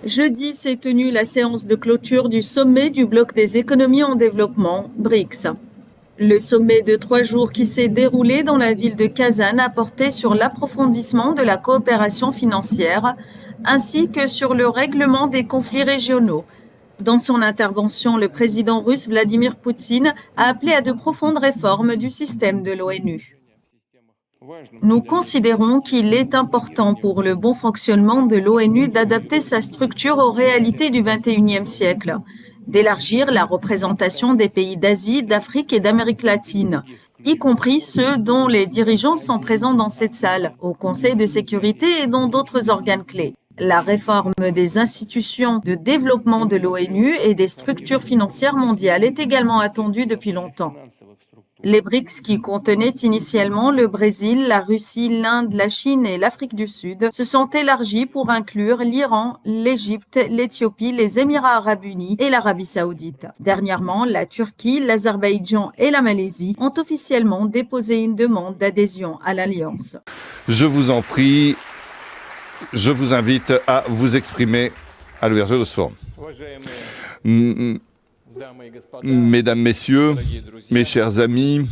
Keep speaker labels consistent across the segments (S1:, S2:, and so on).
S1: Jeudi s'est tenue la séance de clôture du sommet du bloc des économies en développement, BRICS. Le sommet de 3 jours qui s'est déroulé dans la ville de Kazan a porté sur l'approfondissement de la coopération financière ainsi que sur le règlement des conflits régionaux. Dans son intervention, le président russe Vladimir Poutine a appelé à de profondes réformes du système de l'ONU. Nous considérons qu'il est important pour le bon fonctionnement de l'ONU d'adapter sa structure aux réalités du XXIe siècle, d'élargir la représentation des pays d'Asie, d'Afrique et d'Amérique latine, y compris ceux dont les dirigeants sont présents dans cette salle, au Conseil de sécurité et dans d'autres organes clés. La réforme des institutions de développement de l'ONU et des structures financières mondiales est également attendue depuis longtemps. Les BRICS, qui contenaient initialement le Brésil, la Russie, l'Inde, la Chine et l'Afrique du Sud, se sont élargis pour inclure l'Iran, l'Égypte, l'Éthiopie, les Émirats arabes unis et l'Arabie saoudite. Dernièrement, la Turquie, l'Azerbaïdjan et la Malaisie ont officiellement déposé une demande d'adhésion à l'Alliance.
S2: Je vous en prie, je vous invite à vous exprimer à l'ouverture de ce forum. Mesdames, Messieurs, mes chers amis,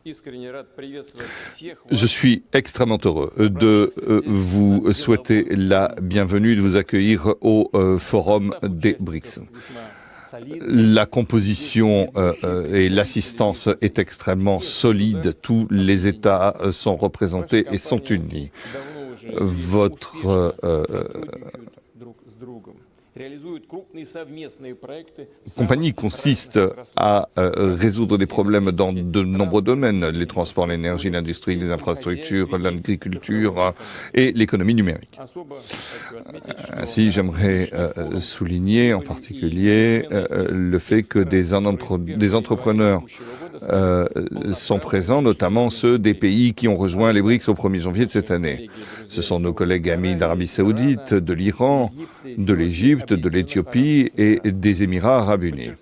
S2: je suis extrêmement heureux de vous souhaiter la bienvenue, de vous accueillir au Forum des BRICS. La composition et l'assistance est extrêmement solide. Tous les États sont représentés et sont unis. Votre compagnie consiste à résoudre des problèmes dans de nombreux domaines, les transports, l'énergie, l'industrie, les infrastructures, l'agriculture et l'économie numérique. Ainsi, j'aimerais souligner en particulier le fait que des entrepreneurs sont présents, notamment ceux des pays qui ont rejoint les BRICS au 1er janvier de cette année. Ce sont nos collègues amis d'Arabie saoudite, de l'Iran, de l'Égypte, de l'Éthiopie et des Émirats arabes unis.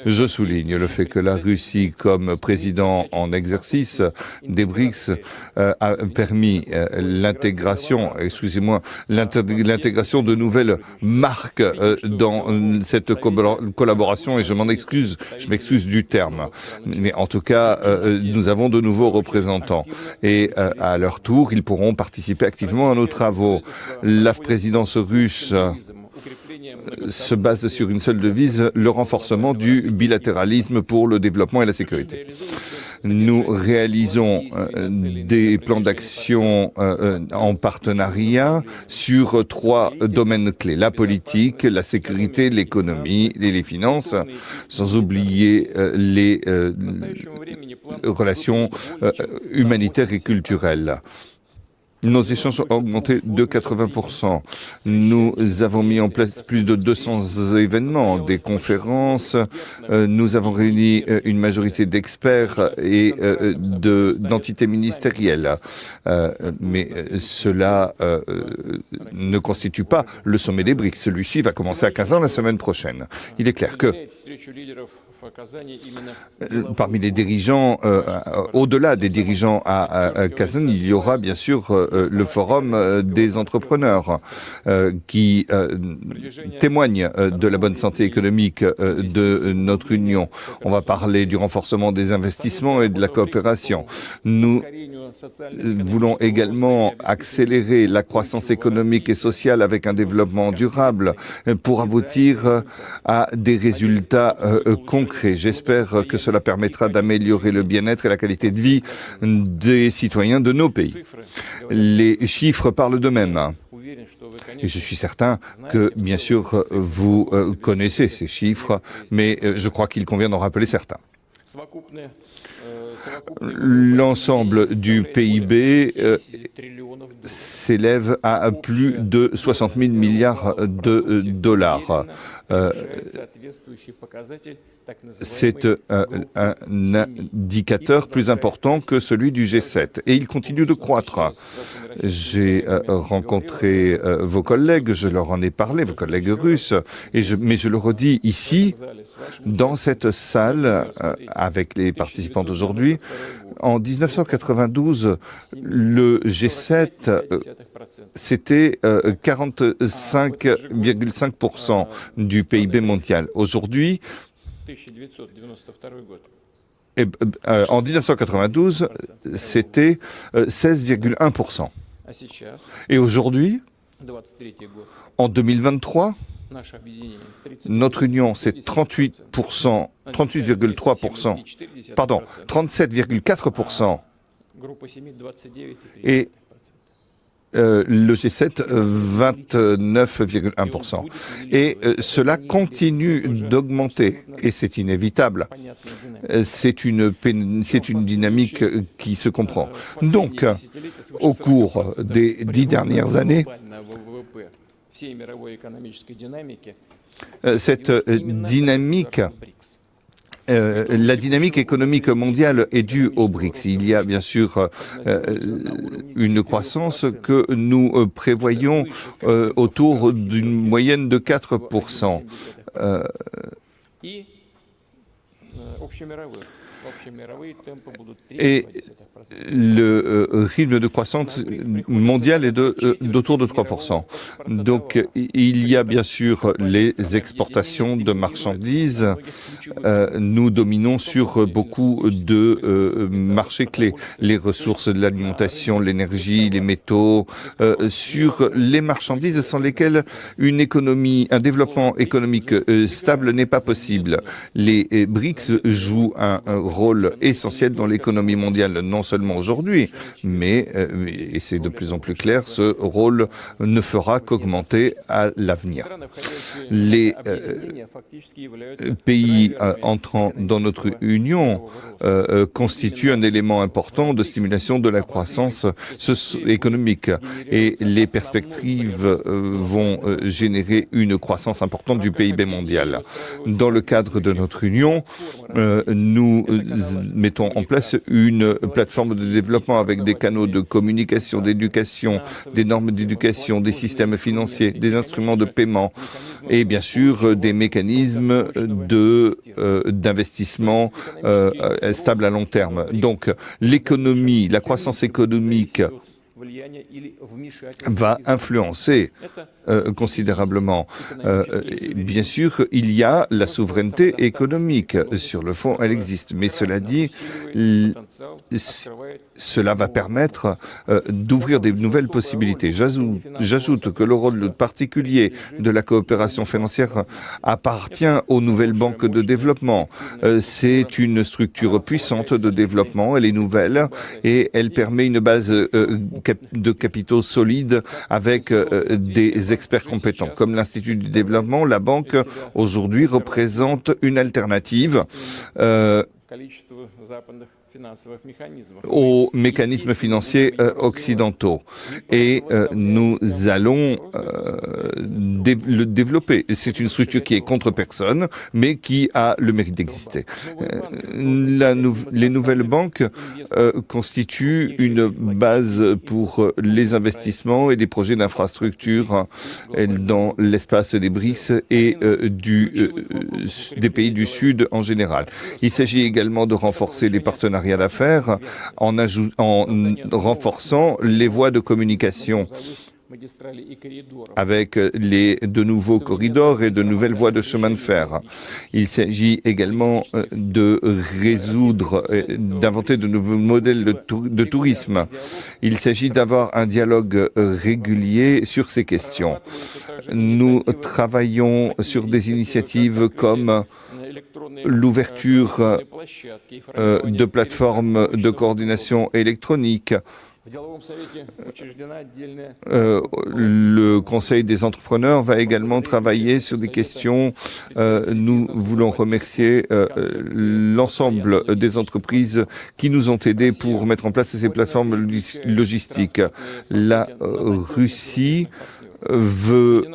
S2: Je souligne le fait que la Russie, comme président en exercice des BRICS, a permis l'intégration de nouvelles marques dans cette collaboration, et je m'excuse du terme. Mais en tout cas, nous avons de nouveaux représentants et à leur tour, ils pourront participer activement à nos travaux. La présidence russe se base sur une seule devise, le renforcement du bilatéralisme pour le développement et la sécurité. Nous réalisons des plans d'action en partenariat sur 3 domaines clés: la politique, la sécurité, l'économie et les finances, sans oublier les relations humanitaires et culturelles. Nos échanges ont augmenté de 80%. Nous avons mis en place plus de 200 événements, des conférences. Nous avons réuni une majorité d'experts et d'entités ministérielles. Mais cela ne constitue pas le sommet des BRICS. Celui-ci va commencer à Kazan la semaine prochaine. Il est clair que parmi les dirigeants, au-delà des dirigeants à Kazan, il y aura bien sûr le forum des entrepreneurs qui témoigne de la bonne santé économique de notre Union. On va parler du renforcement des investissements et de la coopération. Nous voulons également accélérer la croissance économique et sociale avec un développement durable pour aboutir à des résultats concrets. J'espère que cela permettra d'améliorer le bien-être et la qualité de vie des citoyens de nos pays. Les chiffres parlent d'eux-mêmes. Et je suis certain que, bien sûr, vous connaissez ces chiffres, mais je crois qu'il convient d'en rappeler certains. L'ensemble du PIB s'élève à plus de 60 000 milliards de dollars. C'est un indicateur plus important que celui du G7 et il continue de croître. J'ai rencontré vos collègues, je leur en ai parlé, vos collègues russes, mais je le redis ici, dans cette salle, avec les participants d'aujourd'hui. En 1992, le G7, c'était 45,5% du PIB mondial. Aujourd'hui, en 1992, c'était 16,1%. Et aujourd'hui, en 2023, notre union, c'est 38%, 38,3%, pardon, 37,4%. Et le G7, 29,1%. Et cela continue d'augmenter, et c'est inévitable. C'est une dynamique qui se comprend. Donc, au cours des 10 dernières années, cette dynamique, la dynamique économique mondiale est due aux BRICS. Il y a bien sûr une croissance que nous prévoyons autour d'une moyenne de 4%. Et le rythme de croissance mondial est d'autour de 3%. Donc, il y a bien sûr les exportations de marchandises. Nous dominons sur beaucoup de marchés clés. Les ressources de l'alimentation, l'énergie, les métaux, sur les marchandises sans lesquelles un développement économique stable n'est pas possible. Les BRICS jouent un rôle essentiel dans l'économie mondiale, non seulement aujourd'hui, mais, et c'est de plus en plus clair, ce rôle ne fera qu'augmenter à l'avenir. Les pays entrant dans notre union constituent un élément important de stimulation de la croissance économique et les perspectives vont générer une croissance importante du PIB mondial. Dans le cadre de notre union, nous mettons en place une plateforme de développement avec des canaux de communication, d'éducation, des normes d'éducation, des systèmes financiers, des instruments de paiement et bien sûr des mécanismes d'investissement stables à long terme. Donc l'économie, la croissance économique va influencer considérablement. Bien sûr, il y a la souveraineté économique. Sur le fond, elle existe. Mais cela dit, cela va permettre d'ouvrir des nouvelles possibilités. J'ajoute que le rôle particulier de la coopération financière appartient aux nouvelles banques de développement. C'est une structure puissante de développement. Elle est nouvelle et elle permet une base de capitaux solides avec des experts compétents. Comme l'Institut du développement, la banque aujourd'hui représente une alternative aux mécanismes financiers occidentaux. Et nous allons le développer. C'est une structure qui est contre personne, mais qui a le mérite d'exister. Les nouvelles banques constituent une base pour les investissements et des projets d'infrastructure dans l'espace des BRICS et des pays du Sud en général. Il s'agit également de renforcer les partenariats d'affaires en renforçant les voies de communication avec de nouveaux corridors et de nouvelles voies de chemin de fer. Il s'agit également d'inventer de nouveaux modèles de tourisme. Il s'agit d'avoir un dialogue régulier sur ces questions. Nous travaillons sur des initiatives comme l'ouverture de plateformes de coordination électronique. Le Conseil des entrepreneurs va également travailler sur des questions. Nous voulons remercier l'ensemble des entreprises qui nous ont aidés pour mettre en place ces plateformes logistiques. La Russie veut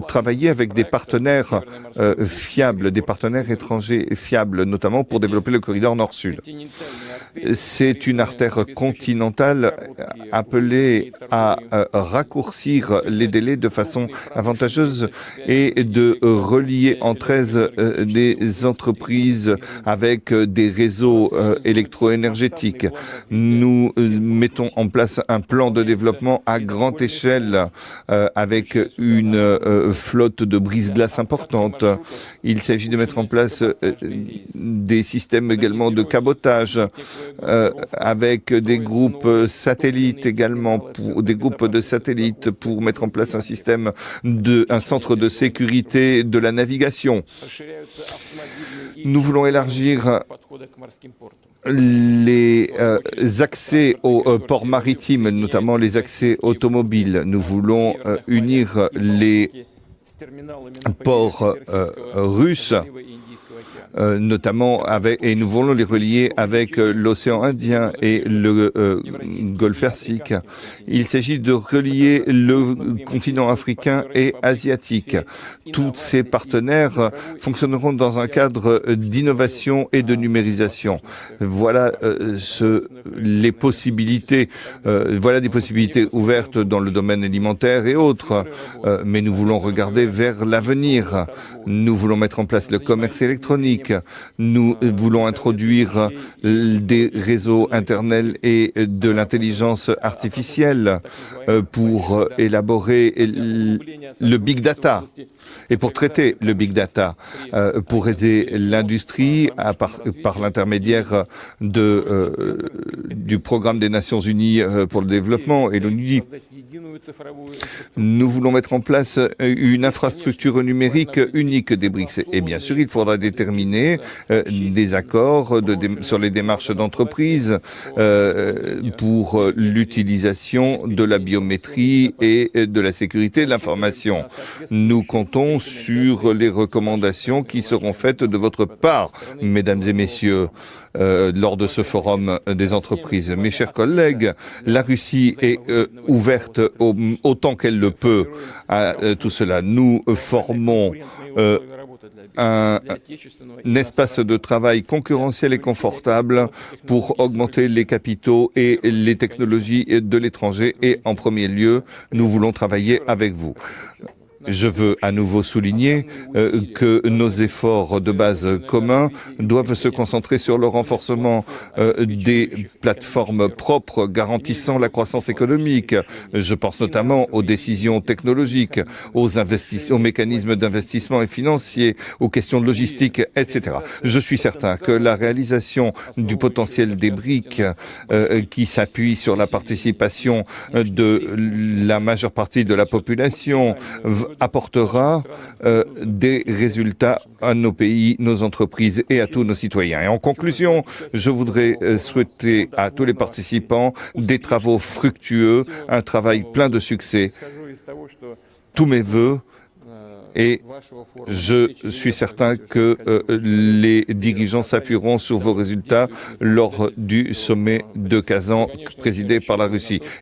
S2: travailler avec des partenaires fiables, des partenaires étrangers fiables, notamment pour développer le corridor Nord-Sud. C'est une artère continentale appelée à raccourcir les délais de façon avantageuse et de relier entre elles des entreprises avec des réseaux électroénergétiques. Nous mettons en place un plan de développement à grande échelle avec une flotte de brise-glace importante. Il s'agit de mettre en place des systèmes également de cabotage avec des groupes satellites également, des groupes de satellites pour mettre en place un système un centre de sécurité de la navigation. Nous voulons élargir les accès aux ports maritimes, notamment les accès automobiles. Nous voulons unir les ports russes, notamment et nous voulons les relier avec l'océan Indien et le Golfe Persique. Il s'agit de relier le continent africain et asiatique. Tous ces partenaires fonctionneront dans un cadre d'innovation et de numérisation. Voilà les possibilités. Voilà des possibilités ouvertes dans le domaine alimentaire et autres. Mais nous voulons regarder vers l'avenir. Nous voulons mettre en place le commerce électronique. Nous voulons introduire des réseaux Internet et de l'intelligence artificielle pour élaborer le big data et pour traiter le big data, pour aider l'industrie par l'intermédiaire du programme des Nations Unies pour le développement et l'ONU. Nous voulons mettre en place une infrastructure numérique unique des BRICS. Et bien sûr, il faudra déterminer des accords sur les démarches d'entreprise pour l'utilisation de la biométrie et de la sécurité de l'information. Nous comptons sur les recommandations qui seront faites de votre part, mesdames et messieurs, lors de ce forum des entreprises. Mes chers collègues, la Russie est ouverte autant qu'elle le peut à tout cela. Nous formons un espace de travail concurrentiel et confortable pour augmenter les capitaux et les technologies de l'étranger et en premier lieu, nous voulons travailler avec vous. Je veux à nouveau souligner que nos efforts de base communs doivent se concentrer sur le renforcement des plateformes propres garantissant la croissance économique. Je pense notamment aux décisions technologiques, aux mécanismes d'investissement et financiers, aux questions de logistique, etc. Je suis certain que la réalisation du potentiel des BRICS qui s'appuie sur la participation de la majeure partie de la population apportera des résultats à nos pays, nos entreprises et à tous nos citoyens. Et en conclusion, je voudrais souhaiter à tous les participants des travaux fructueux, un travail plein de succès. Tous mes vœux. Et je suis certain que les dirigeants s'appuieront sur vos résultats lors du sommet de Kazan présidé par la Russie.